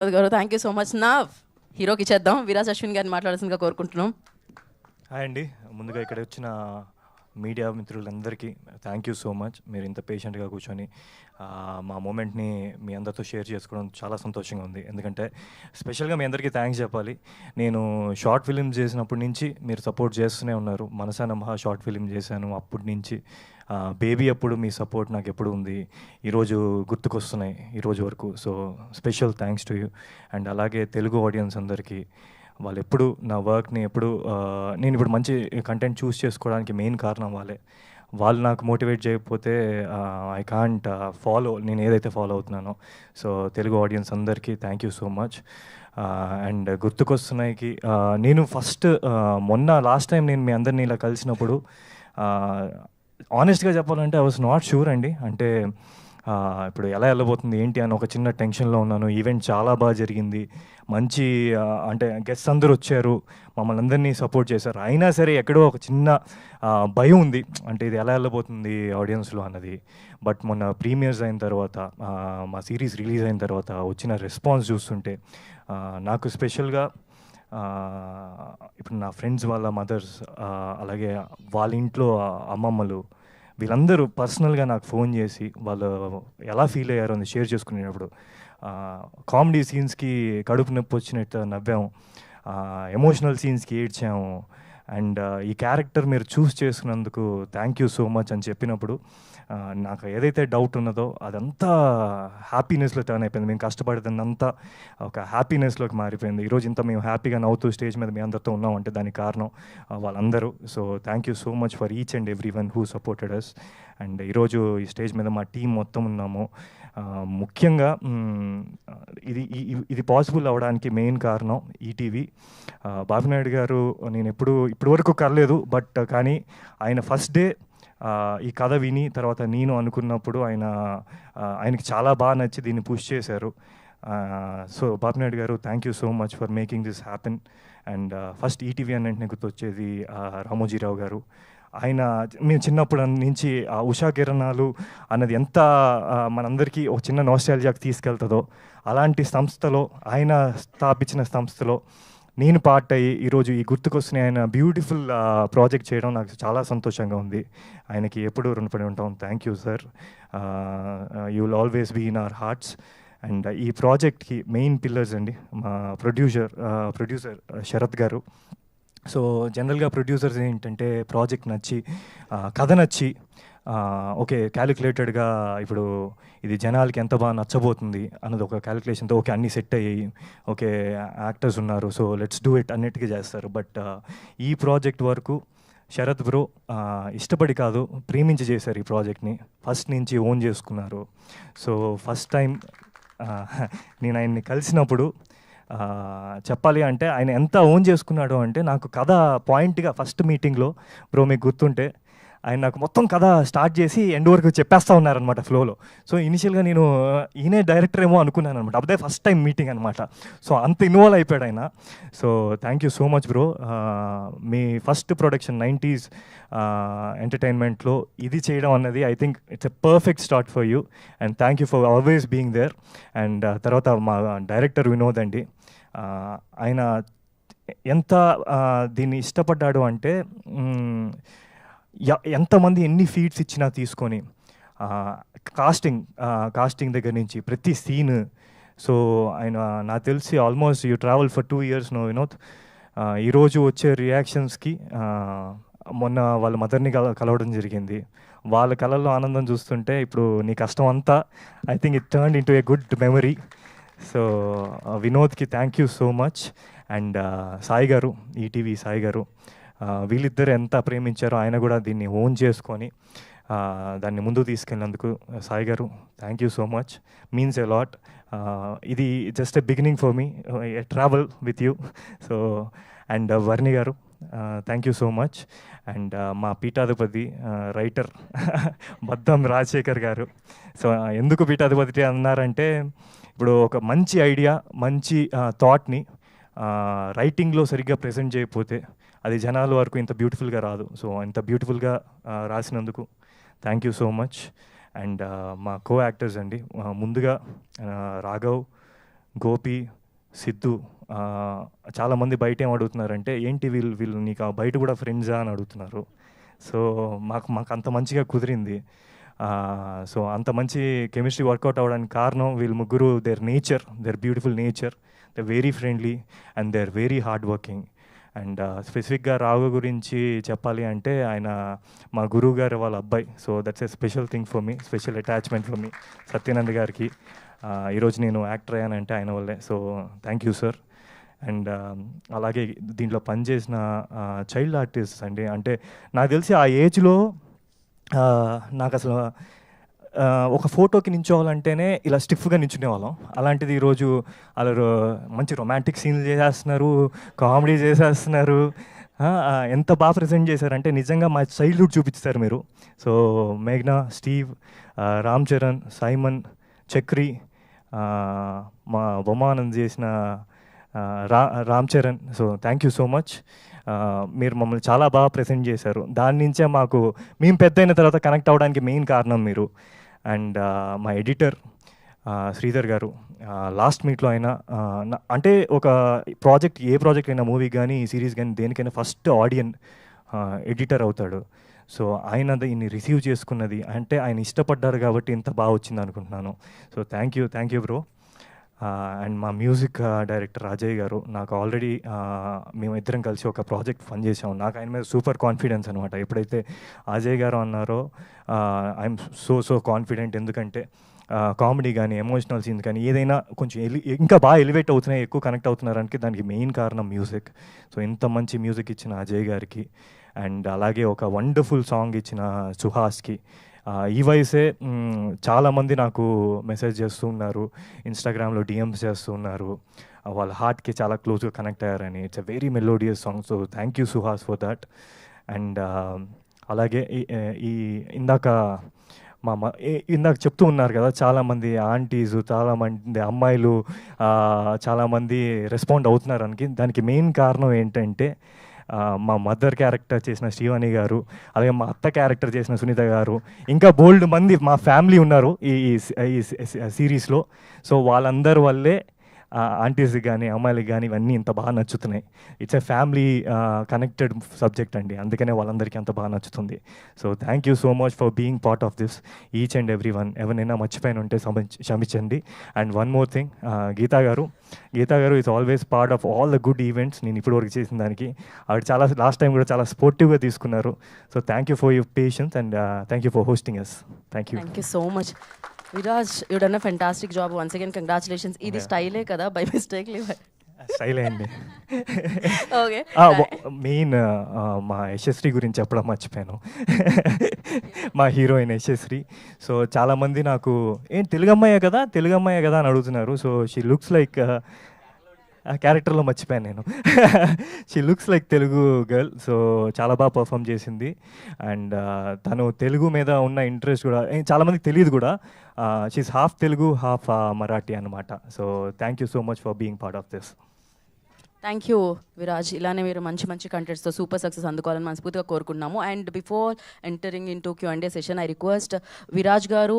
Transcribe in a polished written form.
గారు thank you so much. నా హీరోకి ఇచ్చేద్దాం. విరాజ్ అశ్విన్ గారిని మాట్లాడాల్సిందిగా కోరుకుంటున్నాం. హాయ్ అండి. ముందుగా ఇక్కడ వచ్చిన మీడియా మిత్రులందరికీ థ్యాంక్ యూ సో మచ్. మీరు ఇంత పేషెంట్గా కూర్చొని మా మూమెంట్ని మీ అందరితో షేర్ చేసుకోవడం చాలా సంతోషంగా ఉంది. ఎందుకంటే స్పెషల్గా మీ అందరికీ థ్యాంక్స్ చెప్పాలి. నేను షార్ట్ ఫిలిం చేసినప్పటి నుంచి మీరు సపోర్ట్ చేస్తూనే ఉన్నారు. మనసాన మహా షార్ట్ ఫిలిం చేశాను అప్పటి నుంచి. బేబీ అప్పుడు మీ సపోర్ట్ నాకు ఎప్పుడు ఉంది. ఈరోజు గుర్తుకొస్తున్నాయి ఈరోజు వరకు. So special thanks to you. And అలాగే తెలుగు ఆడియన్స్ అందరికీ వాళ్ళు ఎప్పుడు నా వర్క్ని ఎప్పుడు నేను ఇప్పుడు మంచి కంటెంట్ చూస్ చేసుకోవడానికి మెయిన్ కారణం వాళ్ళే. వాళ్ళు నాకు మోటివేట్ చేయకపోతే ఐ కాంట్ ఫాలో నేను ఏదైతే ఫాలో అవుతున్నానో. సో తెలుగు ఆడియన్స్ అందరికీ thank you so much. And గుర్తుకొస్తున్నాయికి నేను ఫస్ట్ మొన్న లాస్ట్ టైం నేను మీ అందరినీ ఇలా కలిసినప్పుడు ఆనెస్ట్గా చెప్పాలంటే ఐ వాజ్ నాట్ షూర్ అండి. అంటే ఇప్పుడు ఎలా వెళ్ళబోతుంది ఏంటి అని ఒక చిన్న టెన్షన్లో ఉన్నాను. ఈవెంట్ చాలా బాగా జరిగింది. మంచి అంటే గెస్ట్స్ అందరూ వచ్చారు, మమ్మల్ని అందరినీ సపోర్ట్ చేశారు. అయినా సరే ఎక్కడో ఒక చిన్న భయం ఉంది, అంటే ఇది ఎలా వెళ్ళబోతుంది ఆడియన్స్లో అన్నది. బట్ మొన్న ప్రీమియర్స్ అయిన తర్వాత మా సిరీస్ రిలీజ్ అయిన తర్వాత వచ్చిన రెస్పాన్స్ చూస్తుంటే నాకు స్పెషల్గా ఇప్పుడు నా ఫ్రెండ్స్ వాళ్ళ మదర్స్ అలాగే వాళ్ళ ఇంట్లో అమ్మమ్మలు వీళ్ళందరూ పర్సనల్గా నాకు ఫోన్ చేసి వాళ్ళు ఎలా ఫీల్ అయ్యారో అని షేర్ చేసుకునేటప్పుడు కామెడీ సీన్స్కి కడుపు నొప్పి వచ్చినట్టు నవ్వాము, ఎమోషనల్ సీన్స్కి ఏడ్చాము. అండ్ ఈ క్యారెక్టర్ మీరు చూస్ చేసుకున్నందుకు థ్యాంక్ యూ సో మచ్ అని చెప్పినప్పుడు నాకు ఏదైతే డౌట్ ఉన్నదో అదంతా హ్యాపీనెస్లో టర్న్ అయిపోయింది. మేము కష్టపడేదంతా ఒక హ్యాపీనెస్లోకి మారిపోయింది. ఈరోజు ఇంత మేము హ్యాపీగా నవ్వుతూ స్టేజ్ మీద మీ అందరితో ఉన్నామంటే దానికి కారణం వాళ్ళందరూ. So thank you so much for each and every one who supported us. And ఈరోజు ఈ స్టేజ్ మీద మా టీం మొత్తం ఉన్నాము. ముఖ్యంగా ఇది పాసిబుల్ అవ్వడానికి మెయిన్ కారణం ఈటీవీ. బాబునాయుడు గారు నేను ఇప్పటి వరకు కలలేదు, బట్ కానీ ఆయన ఫస్ట్ డే ఈ కథ విని తర్వాత నేను అనుకున్నప్పుడు ఆయనకి చాలా బాగా నచ్చి దీన్ని పుష్ చేశారు. సో బాబునాయుడు గారు thank you so much for making this happen. And first ETV అని వెంటనే గుర్తొచ్చేది రామోజీరావు గారు. ఆయన మేము చిన్నప్పుడు నుంచి ఉషా కిరణాలు అన్నది ఎంత మనందరికీ ఒక చిన్న నోస్టాల్జియాకి తీసుకెళ్తుందో అలాంటి సంస్థలో ఆయన స్థాపించిన సంస్థలో నేను పార్ట్ అయ్యి ఈరోజు ఈ గుర్తుకొస్తున్న ఆయన బ్యూటిఫుల్ ప్రాజెక్ట్ చేయడం నాకు చాలా సంతోషంగా ఉంది. ఆయనకి ఎప్పుడూ రుణపడి ఉంటాం. Thank you sir. You will always be in our hearts. And ఈ ప్రాజెక్ట్కి మెయిన్ పిల్లర్స్ అండి మా ప్రొడ్యూసర్ శరత్ గారు. సో జనరల్గా ప్రొడ్యూసర్స్ ఏంటంటే ప్రాజెక్ట్ నచ్చి కథ నచ్చి ఓకే క్యాలిక్యులేటెడ్గా ఇప్పుడు ఇది జనాలకి ఎంత బాగా నచ్చబోతుంది అన్నది ఒక క్యాలిక్యులేషన్తో ఓకే అన్నీ సెట్ అయ్యాయి, ఓకే యాక్టర్స్ ఉన్నారు, సో లెట్స్ డూ ఇట్ అన్నిటికీ చేస్తారు. బట్ ఈ ప్రాజెక్ట్ వరకు శరత్ బ్రో ఇష్టపడి కాదు ప్రేమించి చేశారు ఈ ప్రాజెక్ట్ని. ఫస్ట్ నుంచి ఓన్ చేసుకున్నారు. సో ఫస్ట్ టైం నేను ఆయన్ని కలిసినప్పుడు చెప్పాలి అంటే ఆయన ఎంత ఓన్ చేసుకున్నాడు అంటే నాకు కథ పాయింట్గా ఫస్ట్ మీటింగ్లో బ్రో మీకు గుర్తుంటే ఆయన నాకు మొత్తం కథ స్టార్ట్ చేసి ఎండ్ వరకు చెప్పేస్తూ ఉన్నారనమాట ఫ్లోలో. సో ఇనిషియల్గా నేను ఈయనే డైరెక్టర్ ఏమో అనుకున్నాను అనమాట. అప్పుడే ఫస్ట్ టైం మీటింగ్ అనమాట. సో అంత ఇన్వాల్వ్ అయిపోయాడు ఆయన. So thank you so much bro. మీ ఫస్ట్ ప్రొడక్షన్ 90s ఎంటర్టైన్మెంట్లో ఇది చేయడం అన్నది I think it's a perfect start for you and thank you for always being there. And తర్వాత మా డైరెక్టర్ వినోద్ అండి, ఆయన ఎంత దీన్ని ఇష్టపడ్డాడు అంటే ఎంతమంది ఎన్ని ఫీడ్స్ ఇచ్చినా తీసుకొని కాస్టింగ్ దగ్గర నుంచి ప్రతి సీన్. సో ఆయన నాకు తెలిసి almost you travel for 2 years no Vinod. ఈరోజు వచ్చే రియాక్షన్స్కి మొన్న వాళ్ళ మదర్ని కలవడం జరిగింది. వాళ్ళ కళల్లో ఆనందం చూస్తుంటే ఇప్పుడు నీ కష్టం అంతా I think it turn into a good memory. So వినోద్కి thank you so much. And Sai garu, ETV Sai గారు, వీళ్ళిద్దరు ఎంత ప్రేమించారో ఆయన కూడా దీన్ని ఓన్ చేసుకొని దాన్ని ముందుకు తీసుకెళ్ళినందుకు Sai garu thank you so much, means a lot. ఇది just a beginning for me a travel with you. So and Varni garu thank you so much. And మా పీఠాధిపతి రైటర్ బద్దం రాజశేఖర్ గారు. సో ఎందుకు పీఠాధిపతి అన్నారంటే ఇప్పుడు ఒక మంచి ఐడియా మంచి థాట్ని రైటింగ్లో సరిగ్గా ప్రజెంట్ చేయకపోతే అది జనాల వరకు ఇంత బ్యూటిఫుల్గా రాదు. సో ఇంత బ్యూటిఫుల్గా రాసినందుకు thank you so much. And మా కో యాక్టర్స్ అండి, ముందుగా రాఘవ్, గోపి, సిద్ధు, చాలామంది బయట ఏం అడుగుతున్నారంటే ఏంటి వీళ్ళు నీకు బయట కూడా ఫ్రెండ్సా అని అడుగుతున్నారు. సో మాకు అంత మంచిగా కుదిరింది. సో అంత మంచి కెమిస్ట్రీ వర్కౌట్ అవ్వడానికి కారణం వీళ్ళు ముగ్గురు. There beautiful nature, they very friendly and they are very hard working. And స్పెసిఫిక్గా రాఘవ గురించి చెప్పాలి అంటే ఆయన మా గురువు గారు వాళ్ళ అబ్బాయి. So that's a special thing for me, special attachment for me. Satyanand గారికి ఈరోజు నేను యాక్టర్ అయ్యానంటే ఆయన వల్లే. So thank you sir. And అలాగే దీంట్లో పనిచేసిన చైల్డ్ ఆర్టిస్ట్ అండి, అంటే నాకు తెలిసి ఆ ఏజ్లో నాకు అసలు ఒక ఫోటోకి నించోవాలంటేనే ఇలా స్టిఫ్గా నించునేవాళ్ళం. అలాంటిది ఈరోజు అలా మంచి రొమాంటిక్ సీన్లు చేసేస్తున్నారు, కామెడీ చేసేస్తున్నారు. ఎంత బాగా ప్రజెంట్ చేశారంటే నిజంగా మా చైల్డ్హుడ్ చూపించారు మీరు. సో మేఘ్నా, స్టీవ్, రామ్ చరణ్, సైమన్, చక్రి, మా బొమ్మానంద్ చేసిన Ram Charan. So thank you so much. మీరు మమ్మల్ని చాలా బాగా ప్రెజెంట్ చేశారు. దాని నుంచే మేము పెద్ద అయిన తర్వాత కనెక్ట్ అవ్వడానికి మెయిన్ కారణం మీరు. అండ్ మా ఎడిటర్ శ్రీధర్ గారు, లాస్ట్ మీట్లో అయినా అంటే ఒక ఏ ప్రాజెక్ట్ అయినా, మూవీ కానీ సిరీస్ కానీ దేనికైనా ఫస్ట్ ఆడియన్ ఎడిటర్ అవుతాడు. సో ఆయన దీన్ని రిసీవ్ చేసుకున్నది అంటే ఆయన ఇష్టపడ్డారు కాబట్టి ఇంత బాగా వచ్చింది అనుకుంటున్నాను. So thank you bro. And మా మ్యూజిక్ డైరెక్టర్ అజయ్ గారు, నాకు ఆల్రెడీ మేమిద్దరం కలిసి ఒక ప్రాజెక్ట్ పని చేసాము. నాకు ఆయన మీద సూపర్ కాన్ఫిడెన్స్ అనమాట. ఎప్పుడైతే అజయ్ గారు అన్నారో ఐఎమ్ సో కాన్ఫిడెంట్. ఎందుకంటే కామెడీ కానీ, ఎమోషనల్ సీన్స్ కానీ ఏదైనా కొంచెం ఇంకా బాగా ఎలివేట్ అవుతున్నాయి, ఎక్కువ కనెక్ట్ అవుతున్నారంటే దానికి మెయిన్ కారణం మ్యూజిక్. సో ఇంత మంచి మ్యూజిక్ ఇచ్చిన అజయ్ గారికి, అండ్ అలాగే ఒక వండర్ఫుల్ సాంగ్ ఇచ్చిన సుహాస్కి. ఈ వయసే చాలామంది నాకు మెసేజ్ చేస్తూ ఉన్నారు, ఇన్స్టాగ్రామ్లో డిఎమ్స్ చేస్తూ ఉన్నారు, వాళ్ళ హార్ట్కి చాలా క్లోజ్గా కనెక్ట్ అయ్యారని. It's a very melodious song. So thank you Suhas for that. And అలాగే ఇందాక చెప్తూ ఉన్నారు కదా, చాలామంది ఆంటీస్, చాలామంది అమ్మాయిలు చాలామంది రెస్పాండ్ అవుతున్నారు అని. దానికి మెయిన్ కారణం ఏంటంటే మా మదర్ క్యారెక్టర్ చేసిన శ్రీవాణి గారు, అలాగే మా అత్త క్యారెక్టర్ చేసిన సునీత గారు, ఇంకా బోల్డ్ మంది మా ఫ్యామిలీ ఉన్నారు ఈ సిరీస్లో. సో వాళ్ళందరి వల్లే ఆంటీస్కి కానీ అమ్మాయిలకి కానీ ఇవన్నీ ఇంత బాగా నచ్చుతున్నాయి. It's a family connected subject అండి, అందుకనే వాళ్ళందరికీ అంత బాగా నచ్చుతుంది. So thank you so much for being part of this, each and every one. ఎవరైనా మర్చిపోయిన ఉంటే క్షమించండి. And one more thing, Geetha garu is always part of all the good events. నేను ఇప్పుడు వరకు చేసిన దానికి ఆవిడ లాస్ట్ టైం కూడా చాలా స్పోర్టివ్గా తీసుకున్నారు. So thank you for your patience and thank you for hosting us. Thank you so much. Viraj, you've done a fantastic job once again. Congratulations. Idi style kada by mistake live. Style అండి. Okay, main మా యశస్వి గురించి చెప్పడం మర్చిపోయాను. మా heroine Yashasvi. So చాలామంది నాకు తెలుగు అమ్మాయే కదా అని అడుగుతున్నారు. సో షీ లుక్స్ లైక్, క్యారెక్టర్లో మర్చిపోయాను నేను. She looks like Telugu girl. So చాలా బాగా పర్ఫామ్ చేసింది. అండ్ తను తెలుగు మీద ఉన్న ఇంట్రెస్ట్ కూడా చాలామందికి తెలియదు కూడా. She's half Telugu half Marathi అనమాట. So thank you so much for being part of this. Thank you Viraj. ఇలానే మీరు మంచి కంటెంట్స్తో సూపర్ సక్సెస్ అందుకోవాలని మనస్ఫూర్తిగా కోరుకుంటున్నాము. And before entering into Q&A session, I request Viraj గారు